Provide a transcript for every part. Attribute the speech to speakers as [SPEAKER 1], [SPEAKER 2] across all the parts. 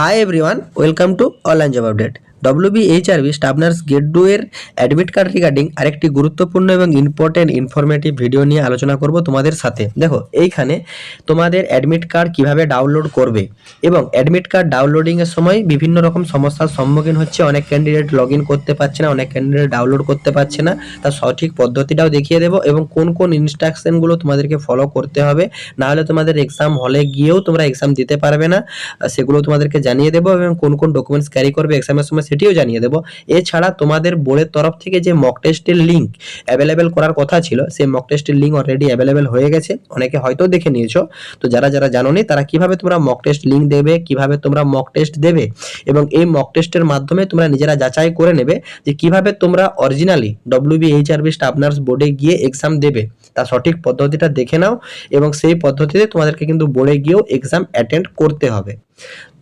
[SPEAKER 1] Hi everyone, welcome to online job update. WBHRB staff nurse grade 2 এর admit card regarding আরেকটি গুরুত্বপূর্ণ এবং important informative video নিয়ে আলোচনা করব তোমাদের সাথে। দেখো, এইখানে তোমাদের অ্যাডমিট কার্ড কিভাবে ডাউনলোড করবে এবং অ্যাডমিট কার্ড ডাউনলোডিং এর সময় বিভিন্ন রকম সমস্যার সম্মুখীন হচ্ছে। অনেক ক্যান্ডিডেট লগ ইন করতে পারছে না, অনেক ক্যান্ডিডেট ডাউনলোড করতে পারছে না। তার সঠিক পদ্ধতিটাও দেখিয়ে দেবো এবং কোন কোন ইনস্ট্রাকশনগুলো তোমাদেরকে ফলো করতে হবে, না হলে তোমাদের এক্সাম হলে গিয়েও তোমরা এক্সাম দিতে পারবে না, সেগুলো তোমাদেরকে জানিয়ে দেবো এবং কোন কোন ডকুমেন্টস ক্যারি করবে এক্সামের সময় সেটিও জানিয়ে দেবো। এছাড়া তোমাদের বোর্ডের তরফ থেকে যে মক টেস্টের লিঙ্ক অ্যাভেলেবেল করার কথা ছিল, সেই মক টেস্টের লিঙ্ক অলরেডি অ্যাভেলেবেল হয়ে গেছে, অনেকে হয়তো দেখে নিয়েছো। তো যারা যারা জানোনি তারা কিভাবে তোমরা মক টেস্ট লিঙ্ক দেবে, কিভাবে তোমরা মক টেস্ট দেবে এবং এই মক টেস্টের মাধ্যমে তোমরা নিজেরা যাচাই করে নেবে যে কিভাবে তোমরা অরিজিনালি WBHRB স্টাফ নার্স বোর্ডে গিয়ে এক্সাম দেবে, তার সঠিক পদ্ধতিটা দেখে নাও এবং সেই পদ্ধতিতে তোমাদেরকে কিন্তু বোর্ডে গিয়েও এক্সাম অ্যাটেন্ড করতে হবে।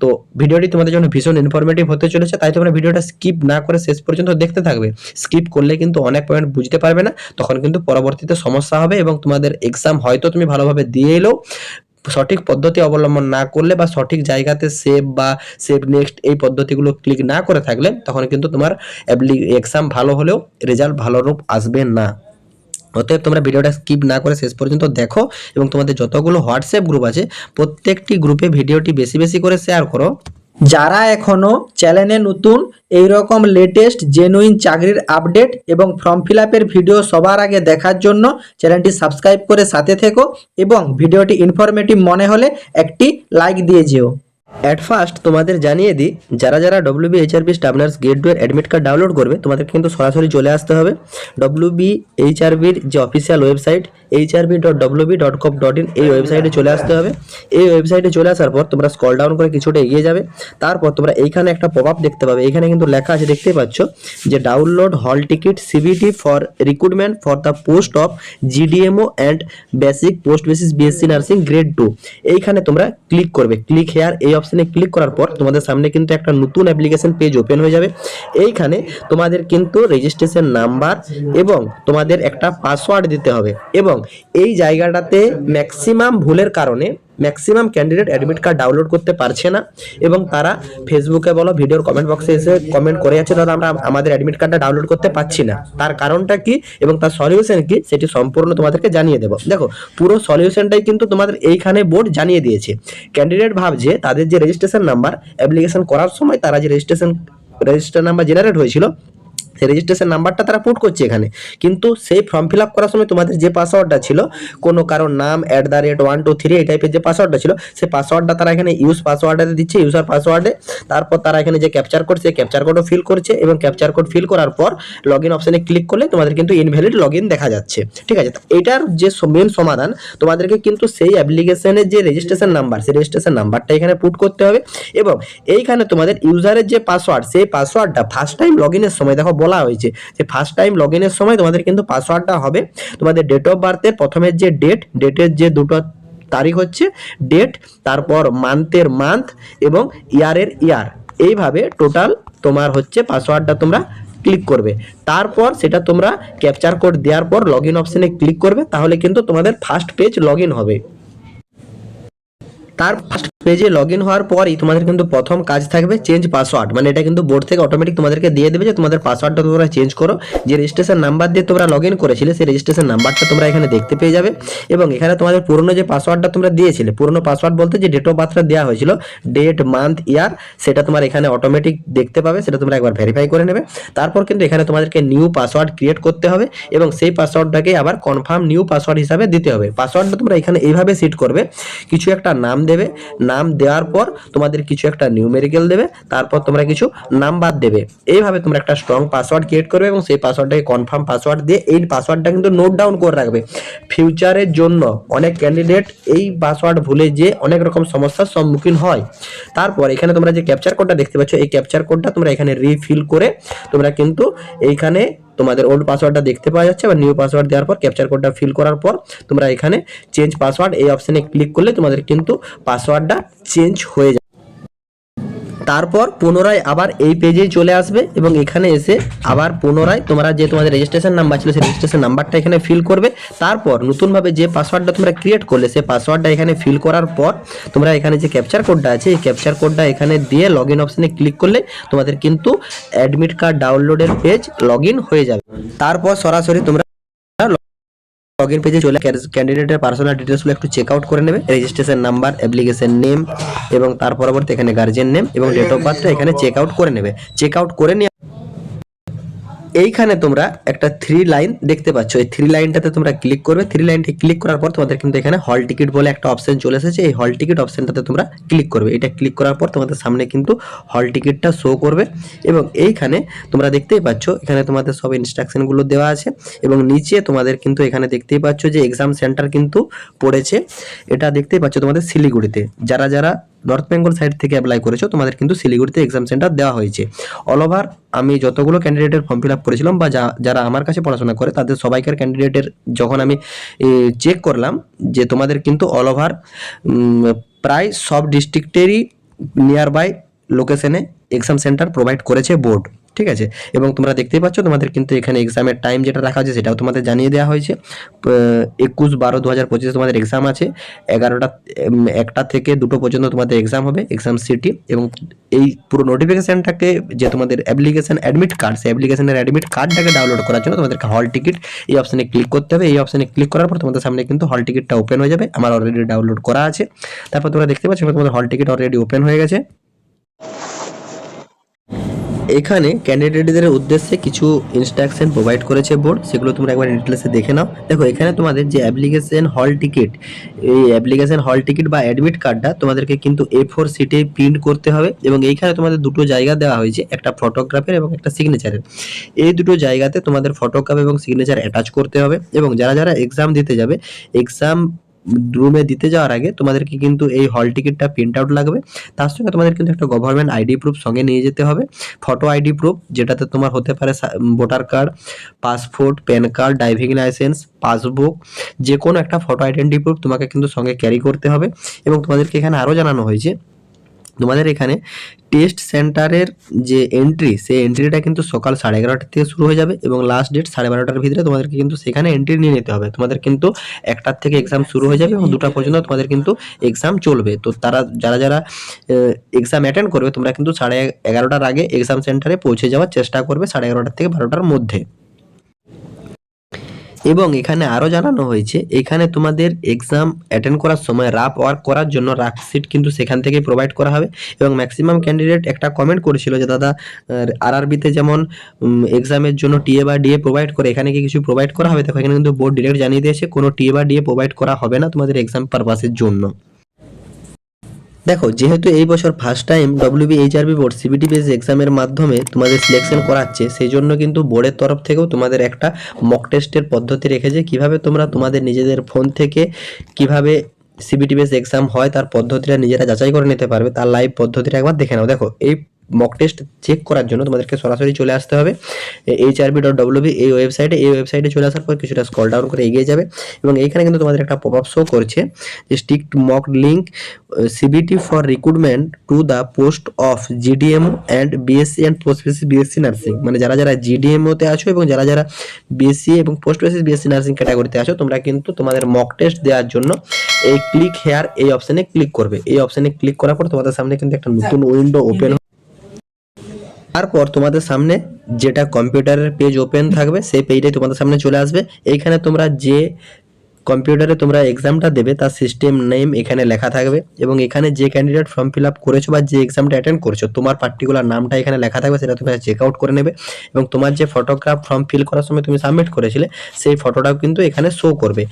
[SPEAKER 1] তো ভিডিওটি তোমাদের জন্য ভীষণ ইনফরমেটিভ হতে চলেছে, তাই তোমরা ভিডিওটা স্কিপ না করে শেষ পর্যন্ত দেখতে থাকবে। স্কিপ করলে কিন্তু অনেক পয়েন্ট বুঝতে পারবে না, তখন কিন্তু পরবর্তীতে সমস্যা হবে এবং তোমাদের এক্সাম হয়তো তুমি ভালোভাবে দিয়ে এলেও সঠিক পদ্ধতি অবলম্বন না করলে বা সঠিক জায়গাতে সেভ বা সেভ নেক্সট এই পদ্ধতিগুলো ক্লিক না করে থাকলে তখন কিন্তু তোমার এক্সাম ভালো হলেও রেজাল্ট ভালো রূপ আসবে না। অতএব তোমরা ভিডিওটা স্কিপ না করে শেষ পর্যন্ত দেখো এবং তোমাদের যতগুলো হোয়াটসঅ্যাপ গ্রুপ আছে প্রত্যেকটি গ্রুপে ভিডিওটি বেশি বেশি করে শেয়ার করো। যারা এখনো চ্যানেলে নতুন, এই রকম লেটেস্ট জেনুইন চাকরির আপডেট এবং ফর্ম ফিল আপের ভিডিও সবার আগে দেখার জন্য চ্যানেলটি সাবস্ক্রাইব করে সাথে থেকো এবং ভিডিওটি ইনফরমেটিভ মনে হলে একটি লাইক দিয়ে যেও। অ্যাট ফার্স্ট তোমাদের জানিয়ে দিই, যারা যারা WBHRB স্টাফ নার্স গ্রেড 2 এর অ্যাডমিট কার্ড ডাউনলোড করবে তোমাদের কিন্তু সরাসরি চলে আসতে হবে WBHRBর যে অফিসিয়াল ওয়েবসাইট hrb.wb.gov.in এই ওয়েবসাইটে চলে আসতে হবে। এই ওয়েবসাইটে চলে আসার পর তোমরা স্ক্রল ডাউন করে কিছুটা এগিয়ে যাবে, তারপর তোমরা এইখানে একটা পপআপ দেখতে পাবে। এখানে কিন্তু লেখা আছে, দেখতেই পাচ্ছ, যে ডাউনলোড হল ticket CBT for recruitment for the post of GDMO and basic post basis BSc nursing grade 2। এইখানে তোমরা ক্লিক করবে। ক্লিক হেয়ার এই অপশনে ক্লিক করার পর তোমাদের সামনে কিন্তু একটা নতুন অ্যাপ্লিকেশন পেজ ওপেন হয়ে যাবে। এইখানে তোমাদের কিন্তু রেজিস্ট্রেশন নাম্বার এবং তোমাদের একটা পাসওয়ার্ড দিতে হবে এবং এই জায়গাটাতে ম্যাক্সিমাম ভুলের কারণে maximum candidate admit card download করতে পারছে না এবং তারা ফেসবুকে বলো, ভিডিওর কমেন্ট বক্সে এসে কমেন্ট করে যাচ্ছে, দাদা আমরা আমাদের অ্যাডমিট কার্ডটা ডাউনলোড করতে পারছি না। তার কারণটা কি এবং তার সলিউশন কি সেটি সম্পূর্ণ তোমাদেরকে জানিয়ে দেবো। দেখো, পুরো সলিউশনটাই কিন্তু তোমাদের এইখানে বোর্ড জানিয়ে দিয়েছে। ক্যান্ডিডেট ভাবছে তাদের যে রেজিস্ট্রেশন নাম্বার অ্যাপ্লিকেশন করার সময় তারা যে রেজিস্ট্রেশন নাম্বার জেনারেট হয়েছিল সেই রেজিস্ট্রেশন নাম্বারটা তারা পুট করছে এখানে, কিন্তু সেই ফর্ম ফিল আপ করার সময় তোমাদের যে পাসওয়ার্ডটা ছিল, কোনো কারোর নাম @123 এই টাইপের যে পাসওয়ার্ডটা ছিল, সেই পাসওয়ার্ডটা তারা এখানে ইউজ পাসওয়ার্ডে দিচ্ছে, ইউজার পাসওয়ার্ডে। তারপর তারা এখানে যে ক্যাপচার কোড, সেই ক্যাপচার কোডও ফিল করছে এবং ক্যাপচার কোড ফিল করার পর লগ ইন অপশানে ক্লিক করলে তোমাদের কিন্তু ইনভ্যালিড লগ ইন দেখা যাচ্ছে। ঠিক আছে, এটার যে মেন সমাধান, তোমাদেরকে কিন্তু সেই অ্যাপ্লিকেশনের যে রেজিস্ট্রেশন নাম্বার, সেই রেজিস্ট্রেশন নাম্বারটা এখানে পুট করতে হবে এবং এইখানে তোমাদের ইউজারের যে পাসওয়ার্ড, সেই পাসওয়ার্ডটা ফার্স্ট টাইম লগ ইনের সময় দেখো বলা হয়েছে যে ফার্স্ট টাইম লগ ইনের সময় তোমাদের কিন্তু পাসওয়ার্ডটা হবে তোমাদের ডেট অফ বার্থের প্রথমের যে ডেটের যে দুটো তারিখ হচ্ছে ডেট, তারপর মান্থের মান্থ এবং ইয়ারের ইয়ার, এইভাবে টোটাল তোমার হচ্ছে পাসওয়ার্ডটা তোমরা ক্লিক করবে। তারপর সেটা তোমরা ক্যাপচার কোড দেওয়ার পর লগ ইন অপশনে ক্লিক করবে, তাহলে কিন্তু তোমাদের ফার্স্ট পেজ লগ ইন হবে। তার ফার্স্ট পেজে লগ ইন হওয়ার পরই তোমাদের কিন্তু প্রথম কাজ থাকবে চেঞ্জ পাসওয়ার্ড, মানে এটা কিন্তু বোর্ড থেকে অটোমেটিক তোমাদেরকে দিয়ে দেবে যে তোমাদের পাসওয়ার্ডটা তোমরা চেঞ্জ করো। যে রেজিস্ট্রেশন নাম্বার দিয়ে তোমরা লগ ইন করেছিলে সেই রেজিস্ট্রেশন নাম্বারটা তোমরা এখানে দেখতে পেয়ে যাবে এবং এখানে তোমাদের পুরনো যে পাসওয়ার্ডটা তোমরা দিয়েছিলে, পুরনো পাসওয়ার্ড বলতে যে ডেট অফ বার্থটা দেওয়া হয়েছিল, ডেট মান্থ ইয়ার, সেটা তোমার এখানে অটোমেটিক দেখতে পাবে, সেটা তোমরা একবার ভেরিফাই করে নেবে। তারপর কিন্তু এখানে তোমাদেরকে নিউ পাসওয়ার্ড ক্রিয়েট করতে হবে এবং সেই পাসওয়ার্ডটাকে আবার কনফার্ম নিউ পাসওয়ার্ড হিসাবে দিতে হবে। পাসওয়ার্ডটা তোমরা এখানে এইভাবে সেট করবে, কিছু একটা নাম দেবে, নাম দেওয়ার পর তোমাদের কিছু একটা নিউমেরিক্যাল দেবে, তারপর তোমরা কিছু নাম্বার দেবে। এইভাবে তোমরা একটা স্ট্রং পাসওয়ার্ড ক্রিয়েট করবে এবং সেই পাসওয়ার্ডটাকে কনফার্ম পাসওয়ার্ড দিয়ে এই পাসওয়ার্ডটা কিন্তু নোট ডাউন করে রাখবে ফিউচারের জন্য। অনেক ক্যান্ডিডেট এই পাসওয়ার্ড ভুলে যে অনেক রকম সমস্যার সম্মুখীন হয়। তারপর এখানে তোমরা যে ক্যাপচার কোডটা দেখতে পাচ্ছ, এই ক্যাপচার কোডটা তোমরা এখানে রিফিল করে তোমরা কিন্তু এইখানে তোমাদের ওল্ড পাসওয়ার্ডটা দেখতে পাওয়া যাচ্ছে, বা নিউ পাসওয়ার্ড দেওয়ার পর ক্যাপচার কোডটা ফিল করার পর তোমরা এখানে চেঞ্জ পাসওয়ার্ড এই অপশনে ক্লিক করলে তোমাদের কিন্তু পাসওয়ার্ডটা চেঞ্জ হয়ে যাবে। তারপর পুনরায় আবার এই পেজেই চলে আসবে এবং এখানে এসে আবার পুনরায় তোমরা যে তোমাদের রেজিস্ট্রেশন নাম্বার ছিল সেই রেজিস্ট্রেশন নাম্বারটা এখানে ফিল করবে। তারপর নতুনভাবে যে পাসওয়ার্ডটা তোমরা ক্রিয়েট করলে সেই পাসওয়ার্ডটা এখানে ফিল করার পর তোমরা এখানে যে ক্যাপচার কোডটা আছে এই ক্যাপচার কোডটা এখানে দিয়ে লগ ইন অপশানে ক্লিক করলে তোমাদের কিন্তু অ্যাডমিট কার্ড ডাউনলোডের পেজ লগ ইন হয়ে যাবে। তারপর সরাসরি তোমরা লগইন পেজে চলে ক্যান্ডিডেটের পার্সোনাল ডিটেলসগুলো একটু চেক আউট করে নেবে, রেজিস্ট্রেশন নাম্বার, অ্যাপ্লিকেশন নেম এবং তার পরবর্তী এখানে গার্জিয়ান নেম এবং ডেট অফ বার্থটা এখানে চেক আউট করে নেবে। চেক আউট করে নিয়ে এইখানে তোমরা একটা 3 লাইন দেখতে পাচ্ছ, এই 3 লাইনটাতে তোমরা ক্লিক করবে। 3 লাইনটি ক্লিক করার পর তোমাদের কিন্তু এখানে হল টিকিট বলে একটা অপশন চলে এসেছে, এই হল টিকিট অপশনটাতে তোমরা ক্লিক করবে। এটা ক্লিক করার পর তোমাদের সামনে কিন্তু হল টিকিটটা শো করবে এবং এইখানে তোমরা দেখতেই পাচ্ছ এখানে তোমাদের সব ইনস্ট্রাকশনগুলো দেওয়া আছে এবং নিচে তোমাদের কিন্তু এখানে দেখতেই পাচ্ছ যে এক্সাম সেন্টার কিন্তু পড়েছে, এটা দেখতেই পাচ্ছ তোমাদের শিলিগুড়িতে। যারা যারা নর্থ বেঙ্গল সাইড থেকে অ্যাপ্লাই করেছো তোমাদের কিন্তু শিলিগুড়িতে এক্সাম সেন্টার দেওয়া হয়েছে। অল ওভার আমি যতগুলো ক্যান্ডিডেটের ফর্ম ফিল আপ করেছিলাম বা যারা আমার কাছে পড়াশোনা করে তাদের সবাইকার ক্যান্ডিডেটের যখন আমি চেক করলাম যে তোমাদের কিন্তু অল ওভার প্রায় সব ডিস্ট্রিক্টেরই নিয়ার বাই লোকেশনে এক্সাম সেন্টার প্রোভাইড করেছে বোর্ড, ঠিক আছে। এবং তোমরা দেখতেই পাচ্ছ তোমাদের কিন্তু এখানে এক্সামের টাইম যেটা রাখা আছে সেটাও তোমাদের জানিয়ে দেওয়া হয়েছে। 21/12/2025 তোমাদের এক্সাম আছে, 1টা থেকে 2টো পর্যন্ত তোমাদের এক্সাম হবে, এক্সাম সিটি। এবং এই পুরো নোটিফিকেশানটাকে যে তোমাদের অ্যাপ্লিকেশন অ্যাডমিট কার্ড, সেই অ্যাপ্লিকেশনের অ্যাডমিট কার্ডটাকে ডাউনলোড করার জন্য তোমাদেরকে হল টিকিট এই অপশানে ক্লিক করতে হবে। এই অপশানে ক্লিক করার পর তোমাদের সামনে কিন্তু হল টিকিটটা ওপেন হয়ে যাবে, আমার অলরেডি ডাউনলোড করা আছে। তারপর তোমরা দেখতে পাচ্ছ তোমাদের হল টিকিট অলরেডি ওপেন হয়ে গেছে। এখানে ক্যান্ডিডেটদের উদ্দেশ্যে কিছু ইনস্ট্রাকশন প্রোভাইড করেছে বোর্ড, সেগুলো তোমরা একবার ডিটেলসে দেখে নাও। দেখো এখানে তোমাদের যে অ্যাপ্লিকেশন হল টিকিট, এই অ্যাপ্লিকেশন হল টিকিট বা অ্যাডমিট কার্ডটা তোমাদেরকে কিন্তু A4 শিটে প্রিন্ট করতে হবে এবং এইখানে তোমাদের দুটো জায়গা দেওয়া হয়েছে, একটা ফটোগ্রাফের এবং একটা সিগনেচারের। এই দুটো জায়গাতে তোমাদের ফটোগ্রাফ এবং সিগনেচার অ্যাটাচ করতে হবে এবং যারা যারা এক্সাম দিতে যাবে এক্সাম রুমে দিতে যাওয়ার আগে তোমাদেরকে কিন্তু এই হল টিকিটটা প্রিন্ট আউট লাগবে। তার সঙ্গে তোমাদের কিন্তু একটা গভর্নমেন্ট আইডি প্রুফ সঙ্গে নিয়ে যেতে হবে, ফটো আইডি প্রুফ, যেটাতে তোমার হতে পারে voter card, passport, pan card, driving licence, passbook, যে কোনো একটা ফটো আইডেন্টি প্রুফ তোমাকে কিন্তু সঙ্গে ক্যারি করতে হবে। এবং তোমাদেরকে এখানে আরও জানানো হয়েছে তোমাদের এখানে টেস্ট সেন্টারের যে এন্ট্রি, সেই এন্ট্রিটা কিন্তু সকাল 11:30 থেকে শুরু হয়ে যাবে এবং লাস্ট ডেট 12:30টার ভিতরে তোমাদেরকে কিন্তু সেখানে এন্ট্রি নিয়ে নিতে হবে। তোমাদের কিন্তু 1টার থেকে এক্সাম শুরু হয়ে যাবে এবং 2টা পর্যন্ত তোমাদের কিন্তু এক্সাম চলবে। তো যারা যারা এক্সাম অ্যাটেন্ড করবে তোমরা কিন্তু 11:30টার আগে এক্সাম সেন্টারে পৌঁছে যাওয়ার চেষ্টা করবে, 11:30 থেকে 12টার মধ্যে। এবং এখানে আরও জানানো হয়েছে এখানে তোমাদের এক্সাম অ্যাটেন্ড করার সময় রাফ ওয়ার্ক করার জন্য রাফ শিট কিন্তু সেখান থেকেই প্রোভাইড করা হবে। এবং ম্যাক্সিমাম ক্যান্ডিডেট একটা কমেন্ট করেছিল যে দাদা RRBতে যেমন এক্সামের জন্য টিএ বা ডিএ প্রোভাইড করে, এখানে কি কিছু প্রোভাইড করা হবে? দেখো এখানে কিন্তু বোর্ড ডিরেক্ট জানিয়ে দিয়েছে কোনো টিএ বা ডিএ প্রোভাইড করা হবে না তোমাদের এক্সাম পারপাসের জন্য। দেখো যেহেতু এই বছর first time WBHRB board CBT base এক্সামের মাধ্যমে তোমাদের সিলেকশন করাচ্ছে, সেই জন্য কিন্তু বোর্ডের তরফ থেকেও তোমাদের একটা মক টেস্টের পদ্ধতি রেখেছে, কিভাবে তোমরা তোমাদের নিজেদের ফোন থেকে কিভাবে CBT বেস এক্সাম হয় তার পদ্ধতিটা নিজেরা যাচাই করে নিতে পারবে, তার লাইভ পদ্ধতিটা একবার দেখে নাও। দেখো এই মক টেস্ট চেক করার জন্য তোমাদেরকে সরাসরি চলে আসতে হবে hrb.wb এই ওয়েবসাইটে চলে আসার পর কিছুটা স্ক্রল ডাউন করে এগিয়ে যাবে এবং এইখানে কিন্তু তোমাদের একটা পপআপ শো করছে যে strict mock link CBT for recruitment to the post of GDMO and BSc and post basis BSc nursing. মানে যারা যারা GDMO-তে আছো এবং যারা যারা BSc এবং পোস্ট বেসিস BSc নার্সিং ক্যাটাগরিতে আছো তোমরা কিন্তু তোমাদের মক টেস্ট দেওয়ার জন্য এই ক্লিক হেয়ার এই অপশানে ক্লিক করবে। এই অপশানে ক্লিক করার পর তোমাদের সামনে কিন্তু একটা নতুন উইন্ডো ওপেন, তারপর তোমাদের সামনে যেটা কম্পিউটারের পেজ ওপেন থাকবে সেই পেজটাই তোমাদের সামনে চলে আসবে। এইখানে তোমরা যে কম্পিউটারে তোমরা এক্সামটা দেবে তার সিস্টেম নেম এখানে লেখা থাকবে এবং এখানে যে ক্যান্ডিডেট ফর্ম ফিল আপ করেছো বা যে এক্সামটা অ্যাটেন্ড করছো তোমার পার্টিকুলার নামটা এখানে লেখা থাকবে, সেটা তুমি চেক আউট করে নেবে এবং তোমার যে ফটোগ্রাফ ফর্ম ফিল করার সময় তুমি সাবমিট করেছিলে সেই ফটোটাও কিন্তু এখানে শো করবে।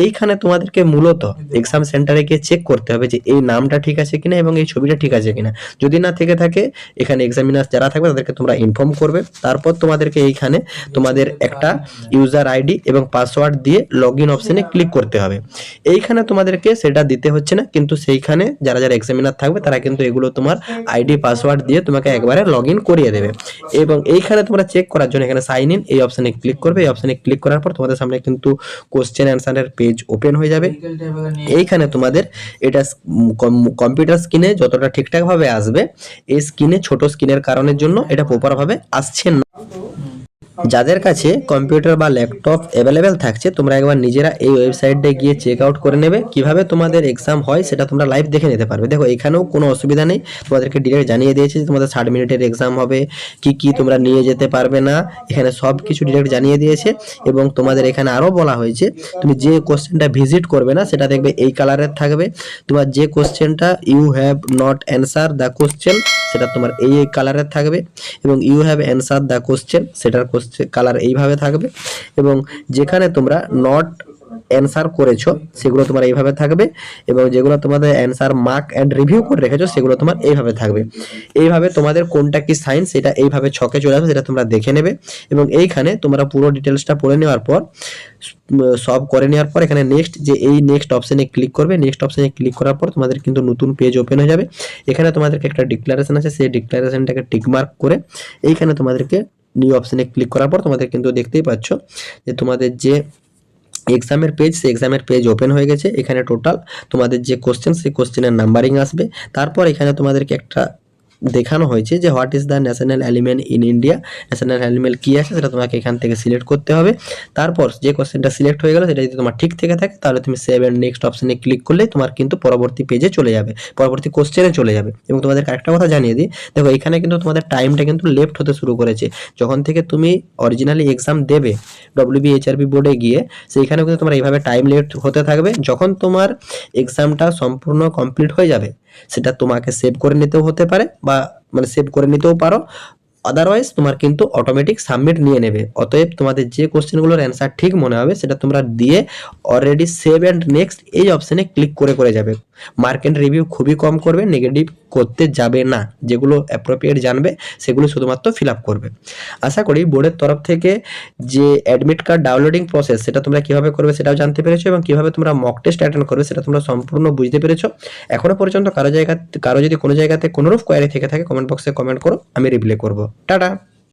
[SPEAKER 1] এইখানে তোমাদেরকে মূলত এক্সাম সেন্টারে গিয়ে চেক করতে হবে যে এই নামটা ঠিক আছে কিনা এবং এই ছবিটা ঠিক আছে কিনা। যদি না থেকে থাকে এখানে এক্সামিনার যারা থাকবে তাদেরকে তোমরা ইনফর্ম করবে। তারপর তোমাদেরকে এইখানে তোমাদের একটা ইউজার আইডি এবং পাসওয়ার্ড দিয়ে লগ ইন অপশানে ক্লিক ক্লিক করতে হবে। এইখানে তোমাদেরকে সেটা দিতে হচ্ছে না, কিন্তু সেইখানে যারা যারা এক্সামিনার থাকবে তারা কিন্তু এগুলো তোমার আইডি পাসওয়ার্ড দিয়ে তোমাকে একবারে লগ ইন করিয়ে দেবে। এবং এইখানে তোমরা চেক করার জন্য এখানে সাইন ইন এই অপশানে ক্লিক করবে। এই অপশানে ক্লিক করার পর তোমাদের সামনে কিন্তু কোশ্চেন অ্যান্সারের পেজ ওপেন হয়ে যাবে। এইখানে তোমাদের এটা কম্পিউটার স্ক্রিনে যতটা ঠিকঠাকভাবে আসবে, এই স্ক্রিনে ছোট স্ক্রিনের কারণের জন্য এটা প্রপারভাবে আসছে না। যাদের কাছে কম্পিউটার বা ল্যাপটপ অ্যাভেলেবেল থাকছে, তোমরা একবার নিজেরা এই ওয়েবসাইটে গিয়ে চেক আউট করে নেবে কিভাবে তোমাদের এক্সাম হয়, সেটা তোমরা লাইভ দেখে নিতে পারবে। দেখো এখানেও কোনো অসুবিধা নেই, তোমাদেরকে ডিরেক্ট জানিয়ে দিয়েছে যে তোমাদের 60 মিনিটের এক্সাম হবে, কি কি তোমরা নিয়ে যেতে পারবে না, এখানে সব কিছু ডিরেক্ট জানিয়ে দিয়েছে। এবং তোমাদের এখানে আরও বলা হয়েছে তুমি যে কোশ্চেনটা ভিজিট করবে না সেটা দেখবে এই কালারের থাকবে। তোমার যে কোশ্চেনটা you have not answer the question সেটা তোমার এই কালারের থাকবে, এবং you have answer the question সেটার কালার এইভাবে থাকবে। এবং যেখানে তোমরা নট অ্যান্সার করেছো সেগুলো তোমার এইভাবে থাকবে, এবং যেগুলো তোমাদের অ্যান্সার মার্ক অ্যান্ড রিভিউ করে রেখেছো সেগুলো তোমার এইভাবে থাকবে। এইভাবে তোমাদের কোনটা কি সাইন সেটা এইভাবে ছকে চলে আসবে, সেটা তোমরা দেখে নেবে। এবং এইখানে তোমরা পুরো ডিটেলসটা পড়ে নেওয়ার পর, সব করে নেওয়ার পর এখানে নেক্সট যে এই নেক্সট অপশানে ক্লিক করবে। নেক্সট অপশানে ক্লিক করার পর তোমাদের কিন্তু নতুন পেজ ওপেন হয়ে যাবে। এখানে তোমাদেরকে একটা ডিক্লারেশন আছে, সেই ডিক্লারেশনটাকে টিক মার্ক করে এইখানে তোমাদেরকে নিউ অপশানে ক্লিক করার পর তোমাদের কিন্তু দেখতেই পাচ্ছ যে তোমাদের যে এক্সামের পেজ, সেই এক্সামের পেজ ওপেন হয়ে গেছে। এখানে টোটাল তোমাদের যে কোশ্চেন সেই কোশ্চেনের নাম্বারিং আসবে। তারপর এখানে তোমাদেরকে একটা দেখানো হয়েছে যে what is the national animal in India. National animal কী আছে সেটা তোমাকে এখান থেকে সিলেক্ট করতে হবে। তারপর যে কোশ্চেনটা সিলেক্ট হয়ে গেল সেটা যদি তোমার ঠিক থেকে থাকে তাহলে তুমি সেভ অ্যান্ড নেক্সট অপশানে ক্লিক করলেই তোমার কিন্তু পরবর্তী পেজে চলে যাবে, পরবর্তী কোশ্চেনে চলে যাবে। এবং তোমাদেরকে আরেকটা কথা জানিয়ে দিই, দেখো এখানে কিন্তু তোমাদের টাইমটা কিন্তু লেফট হতে শুরু করেছে। যখন থেকে তুমি অরিজিনালি এক্সাম দেবে WBHRB বোর্ডে গিয়ে, সেইখানেও কিন্তু তোমার এইভাবে টাইম লেফট হতে থাকবে। যখন তোমার এক্সামটা সম্পূর্ণ কমপ্লিট হয়ে যাবে সেটা তোমাকে সেভ করে নিতেও হতে পারে, বা মানে সেভ করে নিতেও পারো, আদারওয়াইজ তোমার কিন্তু অটোমেটিক সাবমিট নিয়ে নেবে। অতএব তোমাদের যে কোশ্চেনগুলোর অ্যান্সার ঠিক মনে হবে সেটা তোমরা দিয়ে অলরেডি সেভ অ্যান্ড নেক্সট এই অপশানে ক্লিক করে করে যাবে। মার্ক অ্যান্ড রিভিউ খুবই কম করবে, নেগেটিভ করতে যাবে না। যেগুলো অ্যাপ্রোপ্রিয়েট জানবে সেগুলো শুধুমাত্র ফিল আপ করবে। আশা করি বোর্ডের তরফ থেকে যে অ্যাডমিট কার্ড ডাউনলোডিং প্রসেস সেটা তোমরা কীভাবে করবে সেটাও জানতে পেরেছো, এবং কীভাবে তোমরা মক টেস্ট অ্যাটেন্ড করবে সেটা তোমরা সম্পূর্ণ বুঝতে পেরেছো। এখনও পর্যন্ত কারো যদি কোনো জায়গাতে কোনোরূপ কোয়ারি থেকে থাকে কমেন্ট বক্সে কমেন্ট করো, আমি রিপ্লাই করবো। টাটা।